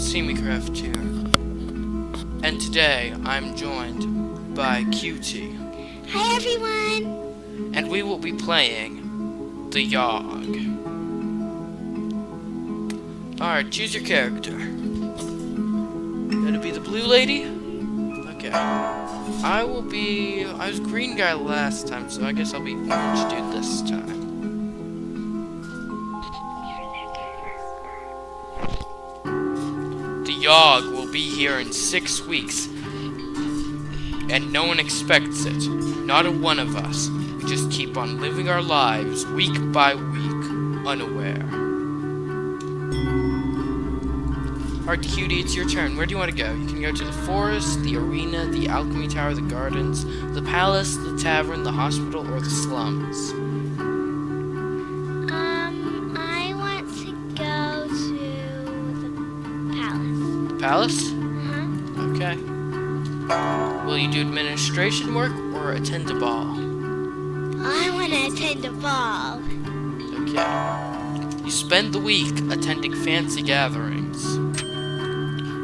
CMeeCraft here, and today I'm joined by QueTee. Hi everyone! And we will be playing the Yawhg. Alright, choose your character. Gonna be the blue lady? Okay. I was green guy last time, so I guess I'll be orange dude this time. The Yawhg will be here in 6 weeks, and no one expects it. Not a one of us. We just keep on living our lives, week by week, unaware. Alright, QueTee, it's your turn. Where do you want to go? You can go to the forest, the arena, the alchemy tower, the gardens, the palace, the tavern, the hospital, or the slums. I want to go to the palace. The palace? Uh-huh. Okay. Will you do administration work or attend a ball? I want to attend a ball. Okay. You spend the week attending fancy gatherings.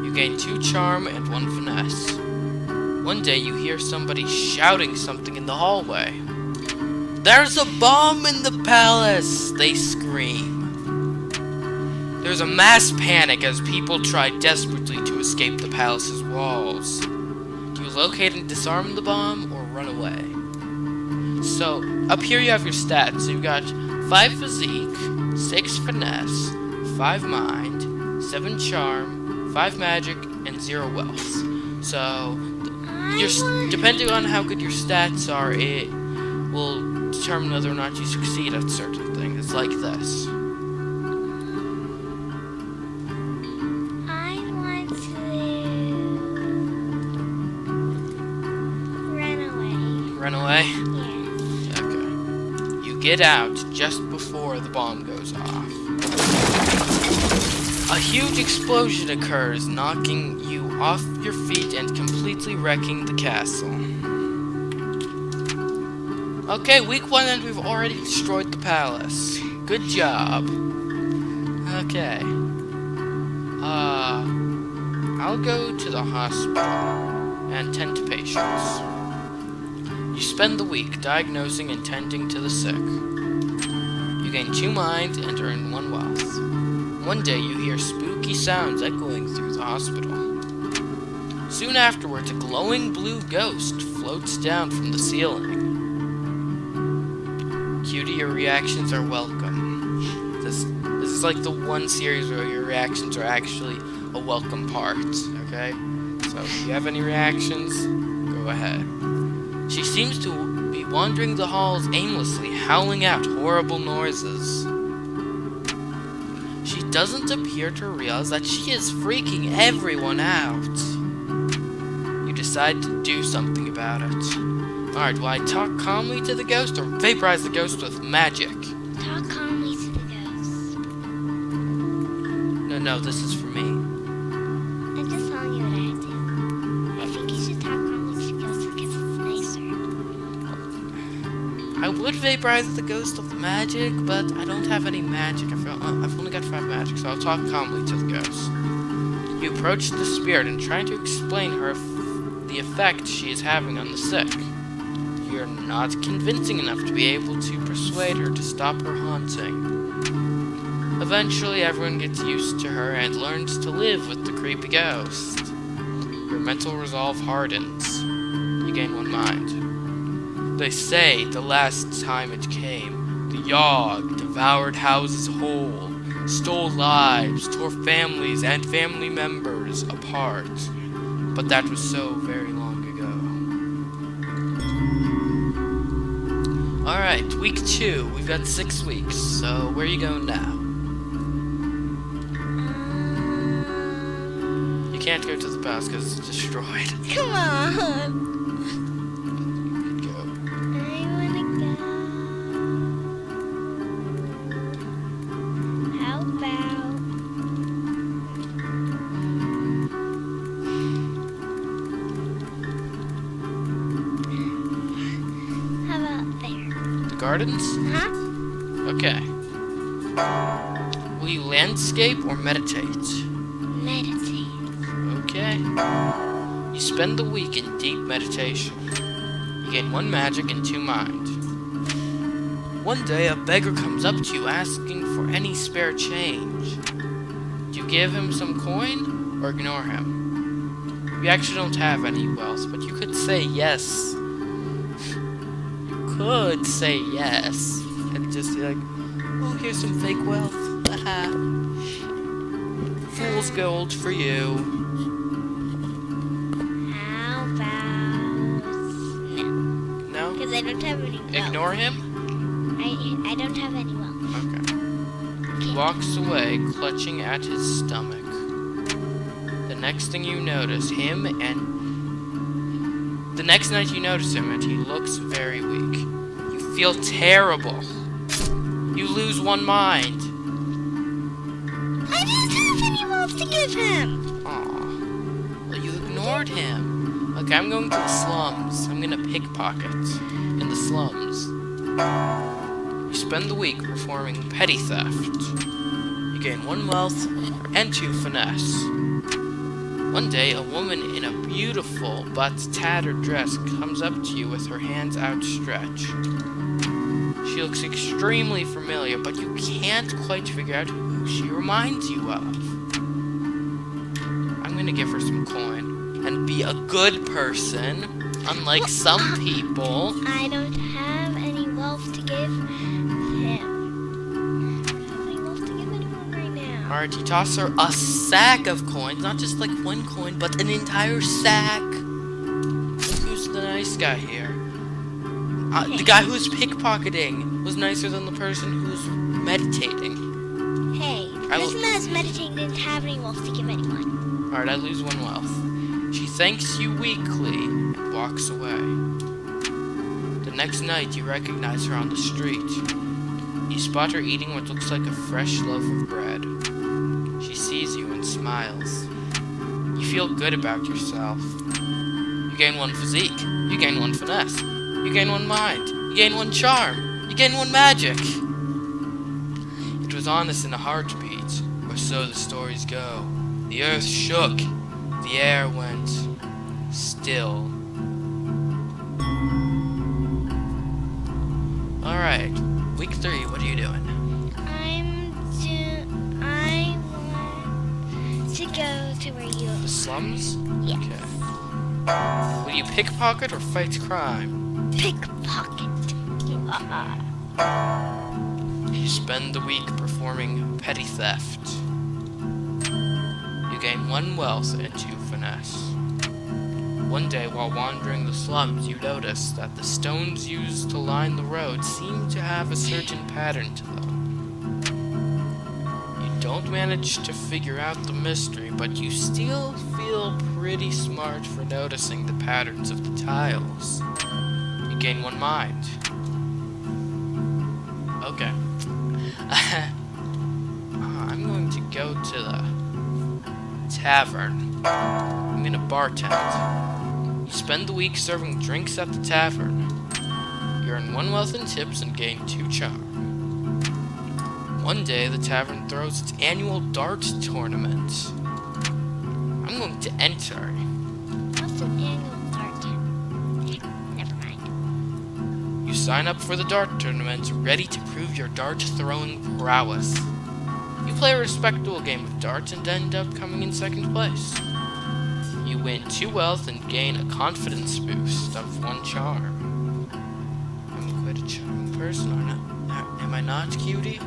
You gain 2 charm and 1 finesse. One day you hear somebody shouting something in the hallway. "There's a bomb in the palace!" they scream. There's a mass panic as people try desperately to escape the palace's walls. Do you locate and disarm the bomb or run away? So, up here you have your stats. So you've got 5 physique, 6 finesse, 5 mind, 7 charm, 5 magic, and 0 wealth. So, depending on how good your stats are, it will determine whether or not you succeed at certain things. It's like this. I want to run away. Run away? Yes. Okay. You get out just before the bomb goes off. A huge explosion occurs, knocking you off your feet and completely wrecking the castle. Okay, week 1 and we've already destroyed the palace. Good job. Okay. I'll go to the hospital and tend to patients. You spend the week diagnosing and tending to the sick. You gain 2 mind and earn 1 wealth. One day you hear spooky sounds echoing through the hospital. Soon afterwards, a glowing blue ghost floats down from the ceiling. QueTee, your reactions are welcome. This is like the one series where your reactions are actually a welcome part, okay? So if you have any reactions, go ahead. She seems to be wandering the halls aimlessly, howling out horrible noises. She doesn't appear to realize that she is freaking everyone out. You decide to do something about it. Alright, will I talk calmly to the ghost or vaporize the ghost with magic? Talk calmly to the ghost. No, this is for me. I'm just telling you what I do. I think you should talk calmly to the ghost because it's nicer. I would vaporize the ghost of the magic, but I don't have any magic. I've only got 5 magic, so I'll talk calmly to the ghost. You approach the spirit and try to explain her the effect she is having on the sick. You're not convincing enough to be able to persuade her to stop her haunting. Eventually, everyone gets used to her and learns to live with the creepy ghost. Your mental resolve hardens. You gain 1 mind. They say the last time it came, the Yawhg devoured houses whole, stole lives, tore families and family members apart. But that was so very long ago. Alright, week 2. We've got 6 weeks, so where are you going now? You can't go to the palace because it's destroyed. Come on! Go. I wanna go. How about there? The gardens? Huh? Okay. Will you landscape or meditate? Meditate. Okay. You spend the week in deep meditation. You gain 1 magic and 2 mind. One day, a beggar comes up to you asking for any spare change. Do you give him some coin or ignore him? You actually don't have any wealth, but you could say yes. You could say yes and just be like, oh, here's some fake wealth. Haha. Fool's gold for you. How about no? No? Because I don't have any wealth. Ignore him? I don't have any wealth. Okay. He walks away, clutching at his stomach. The next thing you notice him, and the next night you notice him, and he looks very weak. You feel terrible. You lose 1 mind. I didn't have any wealth to give him. Aw. Well, you ignored him. Okay, I'm going to the slums. I'm gonna pickpocket in the slums. You spend the week performing petty theft. You gain 1 wealth and 2 finesse. One day, a woman in a beautiful but tattered dress comes up to you with her hands outstretched. She looks extremely familiar, but you can't quite figure out who she reminds you of. I'm gonna give her some coin and be a good person, unlike some people. I don't have any wealth to give him. I don't have any wealth to give anyone right now. Alright, you toss her a sack of coins, not just like 1 coin, but an entire sack. Who's the nice guy here? The guy who's pickpocketing was nicer than the person who's meditating. Hey, the person that was meditating didn't have any wealth to give anyone. Alright, I lose 1 wealth. She thanks you weakly and walks away. The next night, you recognize her on the street. You spot her eating what looks like a fresh loaf of bread. She sees you and smiles. You feel good about yourself. You gain 1 physique. You gain 1 finesse. You gain 1 mind. You gain 1 charm. You gain 1 magic. It was honest in a heartbeat, or so the stories go. The earth shook. The air went still. Alright, week 3, what are you doing? I want to go to where you The slums? Yes. Okay. Will you pickpocket or fight crime? Pickpocket. You spend the week performing petty theft. You gain 1 wealth and 2 finesse. One day, while wandering the slums, you notice that the stones used to line the road seem to have a certain pattern to them. You don't manage to figure out the mystery, but you still feel pretty smart for noticing the patterns of the tiles. You gain 1 mind. Okay. I'm going to go to the tavern. I'm gonna bartend. You spend the week serving drinks at the tavern. You earn 1 wealth in tips and gain 2 charm. One day, the tavern throws its annual dart tournament. I'm going to enter. What's an annual dart? Never mind. You sign up for the dart tournament, ready to prove your dart-throwing prowess. You play a respectable game of darts and end up coming in 2nd place. You win 2 wealth and gain a confidence boost of 1 charm. I'm quite a charming person, aren't I? Am I not, QueTee?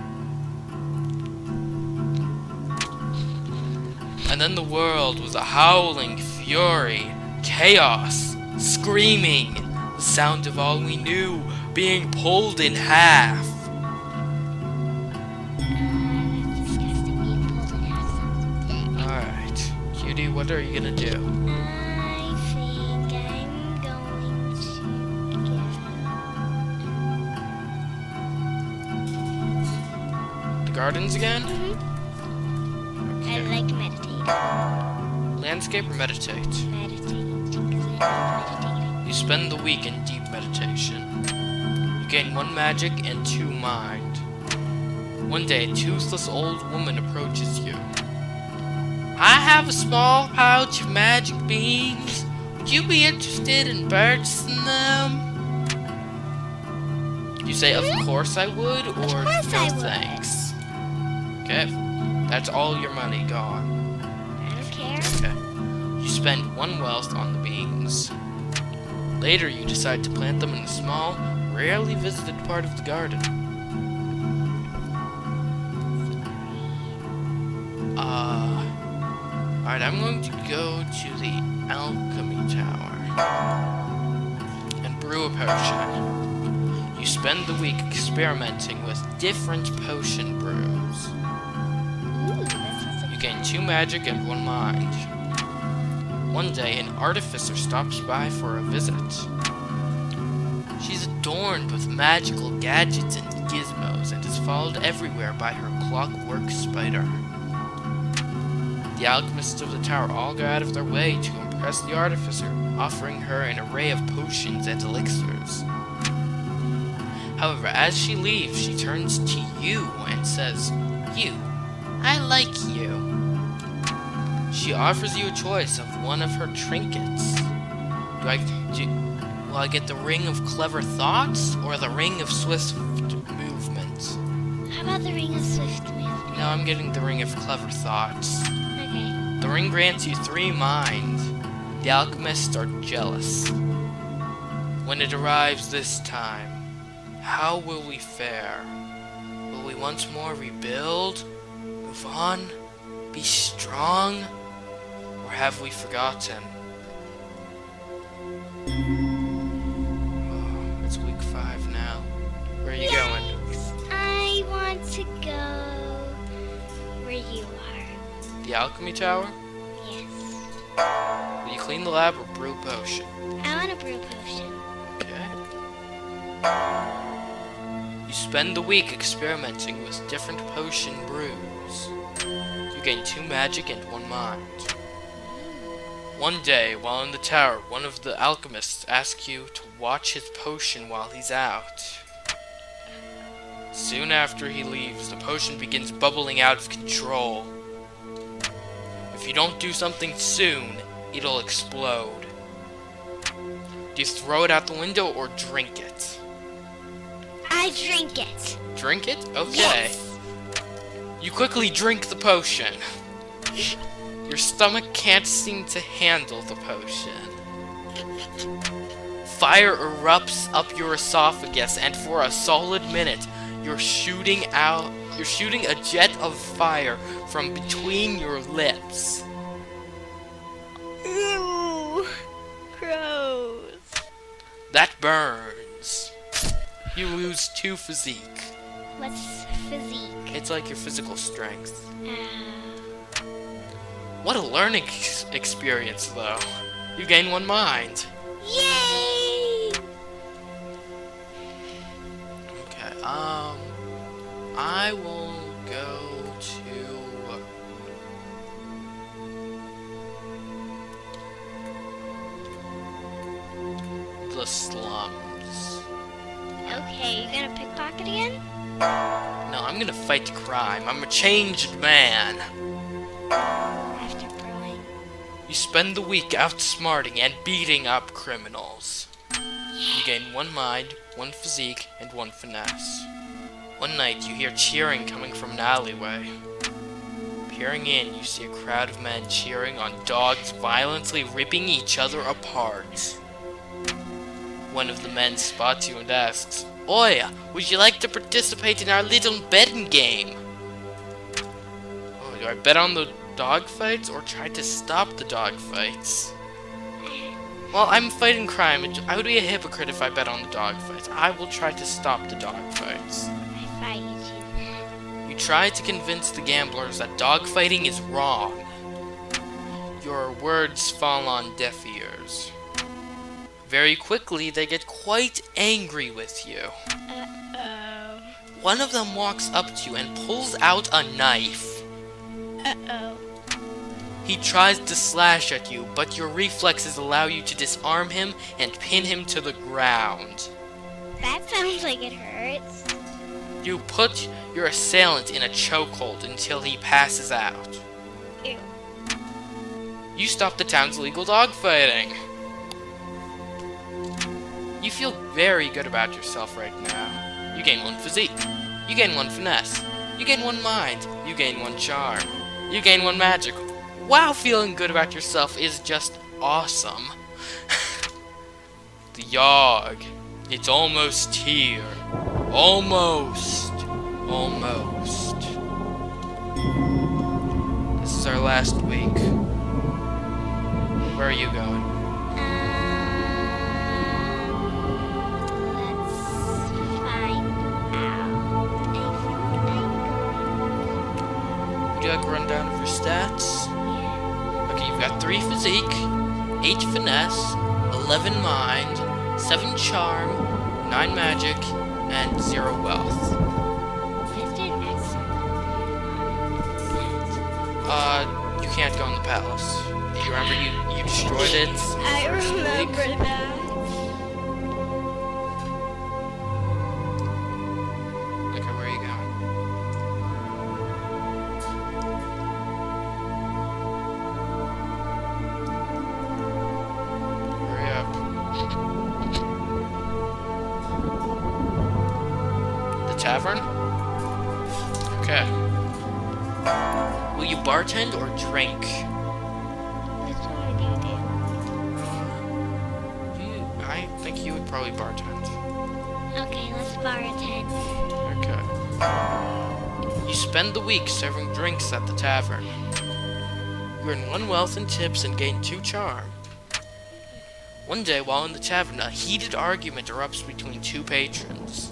And then the world was a howling fury, chaos, screaming, the sound of all we knew being pulled in half. That's disgusting. Being pulled in half. Alright, QueTee, what are you gonna do? I think I'm going to The gardens again? I like to meditate. Landscape or meditate? Meditating. Because I like meditating. You spend the week in deep meditation. You gain 1 magic and 2 mind. One day, a toothless old woman approaches you. I have a small pouch of magic beans. Would you be interested in purchasing them? You say, of course I would, or Of course no I would. thanks. Okay, that's all your money gone. I don't care. Okay. You spend 1 wealth on the beans. Later, you decide to plant them in a small, rarely visited part of the garden. Alright, I'm going to go to the alchemy tower and brew a potion. You spend the week experimenting with different potion brews. Ooh, this is You gain 2 magic and 1 mind. One day, an artificer stops by for a visit. She's adorned with magical gadgets and gizmos and is followed everywhere by her clockwork spider. The alchemists of the tower all go out of their way to impress the artificer, offering her an array of potions and elixirs. However, as she leaves, she turns to you and says, "You, I like you." She offers you a choice of one of her trinkets. Will I get the Ring of Clever Thoughts or the Ring of Swift Movement? How about the Ring of Swift Movement? No, I'm getting the Ring of Clever Thoughts. Okay. The ring grants you 3 mind. The alchemists are jealous. When it arrives this time, how will we fare? Will we once more rebuild? Move on? Be strong? Or have we forgotten? Oh, it's week 5 now. Where are you going? I want to go where you are. The alchemy tower? Yes. Will you clean the lab or brew a potion? I want to brew a potion. Okay. You spend the week experimenting with different potion brews. You gain 2 magic and 1 mind. One day, while in the tower, one of the alchemists asks you to watch his potion while he's out. Soon after he leaves, the potion begins bubbling out of control. If you don't do something soon, it'll explode. Do you throw it out the window or drink it? I drink it. Drink it? Okay. Yes. You quickly drink the potion. Your stomach can't seem to handle the potion. Fire erupts up your esophagus, and for a solid minute, you're shooting a jet of fire from between your lips. Ew. Gross. That burns. You lose 2 physique. What's physique? It's like your physical strength. Uh, What a learning experience, though. You gain 1 mind. Yay! Okay, I will go to the slums. Okay, you gonna pickpocket again? No, I'm gonna fight crime. I'm a changed man. After brewing. You spend the week outsmarting and beating up criminals. You gain 1 mind, 1 physique, and 1 finesse. One night, you hear cheering coming from an alleyway. Peering in, you see a crowd of men cheering on dogs violently ripping each other apart. One of the men spots you and asks, "Oi, would you like to participate in our little betting game?" Oh, do I bet on the dogfights or try to stop the dogfights? Well, I'm fighting crime. I would be a hypocrite if I bet on the dogfights. I will try to stop the dogfights. I fight you. You try to convince the gamblers that dogfighting is wrong. Your words fall on deaf ears. Very quickly, they get quite angry with you. Uh-oh. One of them walks up to you and pulls out a knife. Uh-oh. He tries to slash at you, but your reflexes allow you to disarm him and pin him to the ground. That sounds like it hurts. You put your assailant in a chokehold until he passes out. Ew. You stop the town's illegal dogfighting. You feel very good about yourself right now. You gain 1 physique. You gain 1 finesse. You gain 1 mind. You gain 1 charm. You gain 1 magic. Wow, feeling good about yourself is just awesome. The Yawhg. It's almost here. Almost. Almost. This is our last week. Where are you going? Let's find out. Would you like a rundown of your stats? Okay, you've got 3 physique, 8 finesse, 11 mind, 7 charm, 9 magic, and 0 wealth. You can't go in the palace. You remember you destroyed it? I first remember week? that. Okay, where are you going? Hurry up. The tavern? Okay. Will you bartend or drink? Which one would you do? I think you would probably bartend. Okay, let's bartend. Okay. You spend the week serving drinks at the tavern. You earn 1 wealth and tips and gain 2 charm. One day, while in the tavern, a heated argument erupts between 2 patrons.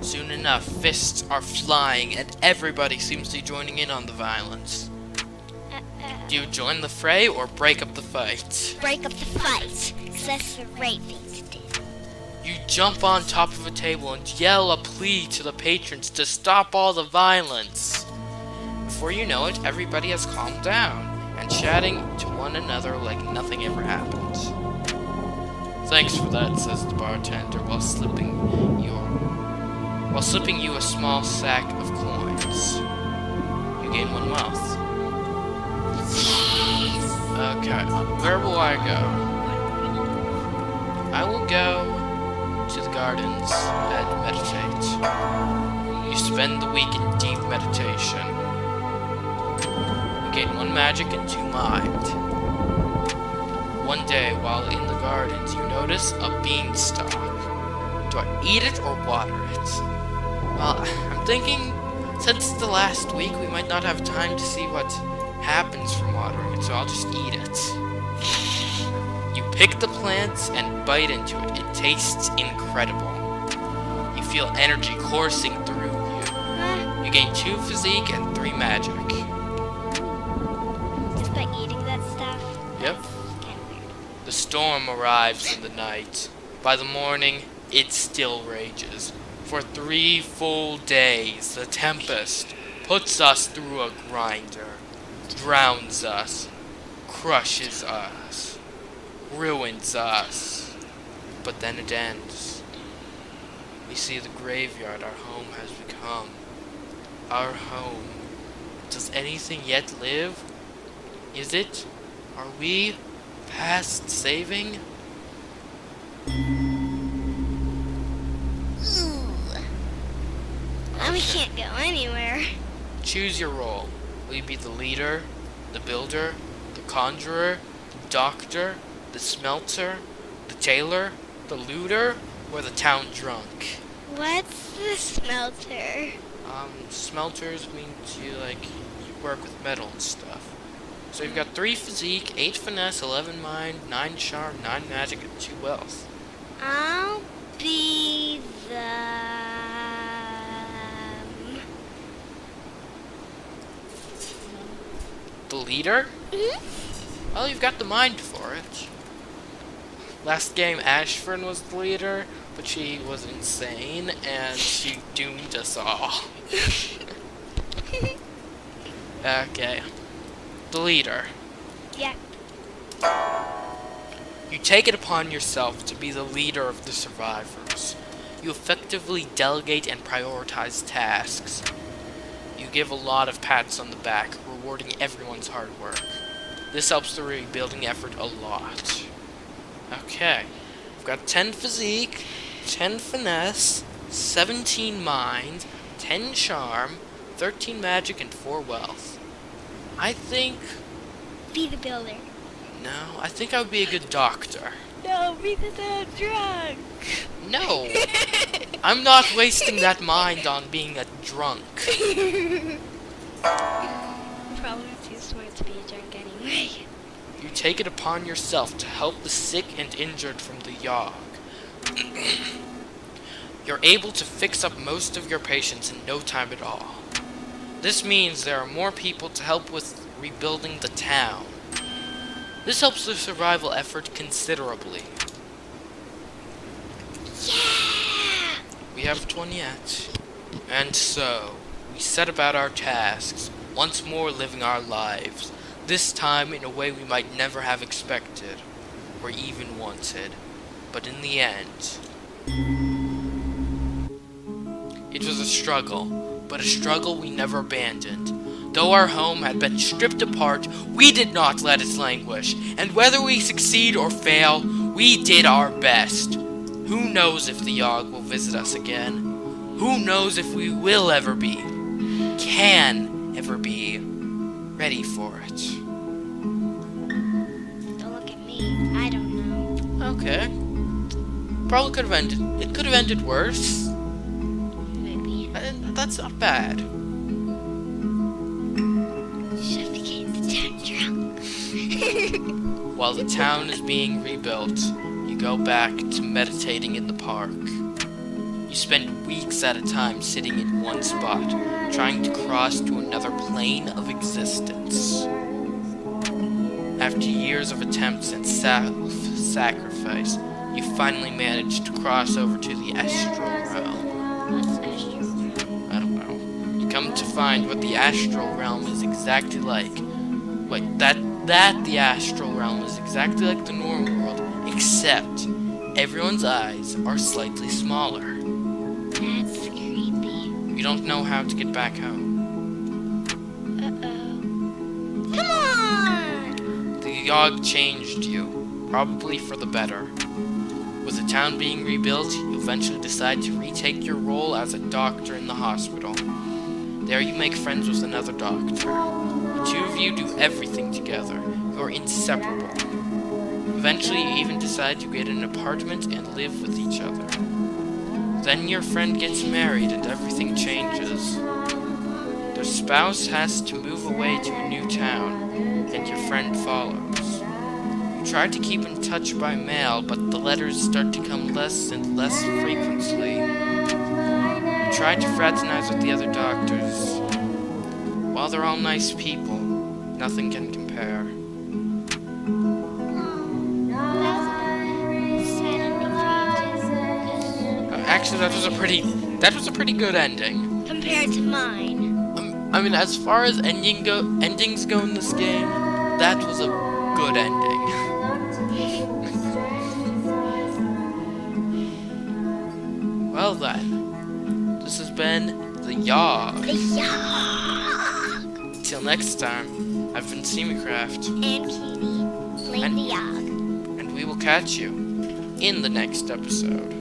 Soon enough, fists are flying and everybody seems to be joining in on the violence. Do you join the fray or break up the fight? Break up the fight, because that's the right thing to do. You jump on top of a table and yell a plea to the patrons to stop all the violence. Before you know it, everybody has calmed down and chatting to one another like nothing ever happened. Thanks for that, says the bartender while slipping you a small sack of coins. You gain 1 wealth. Okay, where will I go? I will go to the gardens and meditate. You spend the week in deep meditation. You gain 1 magic and 2 mind. One day, while in the gardens, you notice a beanstalk. Do I eat it or water it? Well, I'm thinking, since it's the last week, we might not have time to see what happens from watering it, so I'll just eat it. You pick the plants and bite into it. It tastes incredible. You feel energy coursing through you. You gain 2 physique and 3 magic. Just by eating that stuff? Yep. That's kind of weird. The storm arrives in the night. By the morning, it still rages. For 3 full days, the tempest puts us through a grinder, drowns us, crushes us, ruins us. But then it ends. We see the graveyard our home has become. Our home. Does anything yet live? Is it? Are we past saving? Now we can't go anywhere. Choose your role. Will you be the leader, the builder, the conjurer, the doctor, the smelter, the tailor, the looter, or the town drunk? What's the smelter? Smelters means you work with metal and stuff. So you've got 3 physique, 8 finesse, 11 mind, 9 charm, 9 magic, and 2 wealth. I'll be The leader? Mhm. Well, you've got the mind for it. Last game, Ashford was the leader, but she was insane, and she doomed us all. Okay. The leader. Yeah. You take it upon yourself to be the leader of the survivors. You effectively delegate and prioritize tasks. You give a lot of pats on the back, rewarding everyone's hard work. This helps the rebuilding effort a lot. Okay. We've got 10 physique, 10 finesse, 17 mind, 10 charm, 13 magic, and 4 wealth. I think... Be the builder. No, I think I would be a good doctor. No, be the drunk. No! I'm not wasting that mind on being a drunk. Probably too smart to be a drunk anyway. You take it upon yourself to help the sick and injured from the Yawhg. You're able to fix up most of your patients in no time at all. This means there are more people to help with rebuilding the town. This helps the survival effort considerably. Yeah! We haven't won yet. And so, we set about our tasks, once more living our lives, this time in a way we might never have expected, or even wanted. But in the end, it was a struggle, but a struggle we never abandoned. Though our home had been stripped apart, we did not let it languish, and whether we succeed or fail, we did our best. Who knows if the Yawhg will visit us again? Who knows if we will ever be, can ever be, ready for it? Don't look at me. I don't know. Okay. Probably could have ended. It could have ended worse. Maybe. That's not bad. Should have became the town drunk. While the town is being rebuilt, you go back to meditating in the park. You spend weeks at a time sitting in one spot, trying to cross to another plane of existence. After years of attempts and self-sacrifice, you finally manage to cross over to the astral realm. What's astral? I don't know. You come to find what the astral realm is exactly like. Wait, that the astral realm is exactly like the normal world, except everyone's eyes are slightly smaller. That's creepy. You don't know how to get back home. Uh-oh. Come on! The Yawhg changed you, probably for the better. With the town being rebuilt, you eventually decide to retake your role as a doctor in the hospital. There you make friends with another doctor. The two of you do everything together. You're inseparable. Eventually, you even decide to get an apartment and live with each other. Then your friend gets married and everything changes. Their spouse has to move away to a new town, and your friend follows. You try to keep in touch by mail, but the letters start to come less and less frequently. You try to fraternize with the other doctors. While they're all nice people, nothing can compare. Actually, that was a pretty good ending. Compared to mine. I mean, as far as endings go in this game, that was a good ending. Well then, this has been the Yawhg. The Yawhg! Till next time, I've been CMeeCraft. And QueeTee. Blame the Yawhg. And we will catch you in the next episode.